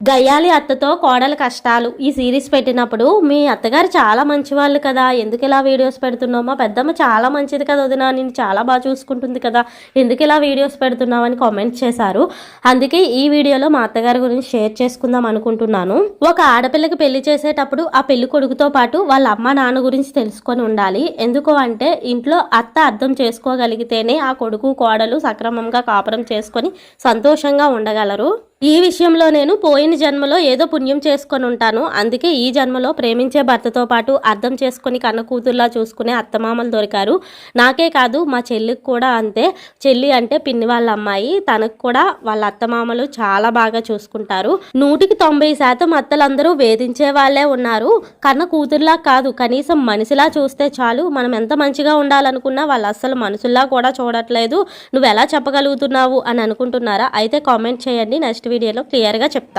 గయ్యాలి అత్తతో కోడల కష్టాలు ఈ సిరీస్ పెట్టినప్పుడు మీ అత్తగారు చాలా మంచి వాళ్ళు కదా, ఎందుకు ఇలా వీడియోస్ పెడుతున్నావు, మా పెద్దమ్మ చాలా మంచిది కదా వదినా, నేను చాలా బాగా చూసుకుంటుంది కదా, ఎందుకు ఇలా వీడియోస్ పెడుతున్నావు అని కామెంట్ చేశారు. అందుకే ఈ వీడియోలో మా అత్తగారి గురించి షేర్ చేసుకుందాం అనుకుంటున్నాను. ఒక ఆడపిల్లకి పెళ్లి చేసేటప్పుడు ఆ పెళ్లి కొడుకుతో పాటు వాళ్ళ అమ్మ నాన్న గురించి తెలుసుకొని ఉండాలి. ఎందుకు అంటే ఇంట్లో అత్త అర్థం చేసుకోగలిగితేనే ఆ కొడుకు కోడలు సక్రమంగా కాపురం చేసుకొని సంతోషంగా ఉండగలరు. ఈ విషయంలో నేను పోయిన జన్మలో ఏదో పుణ్యం చేసుకొని ఉంటాను. అందుకే ఈ జన్మలో ప్రేమించే భర్తతో పాటు అర్థం చేసుకొని కన్న కూతుర్లా చూసుకునే అత్తమామలు దొరికారు. నాకే కాదు మా చెల్లికి కూడా అంతే. చెల్లి అంటే పిన్ని వాళ్ళ అమ్మాయి, తనకు కూడా వాళ్ళ అత్తమామలు చాలా బాగా చూసుకుంటారు. 100% అత్తలందరూ వేధించే వాళ్ళే ఉన్నారు. కన్న కూతుర్లా కాదు, కనీసం మనిషిలా చూస్తే చాలు. మనం ఎంత మంచిగా ఉండాలనుకున్నా వాళ్ళు అస్సలు మనుషుల్లా కూడా చూడట్లేదు. నువ్వు ఎలా చెప్పగలుగుతున్నావు అని అనుకుంటున్నారా? అయితే కామెంట్ చేయండి, నెక్స్ట్ వీడియోలో క్లియర్గా చెప్తా.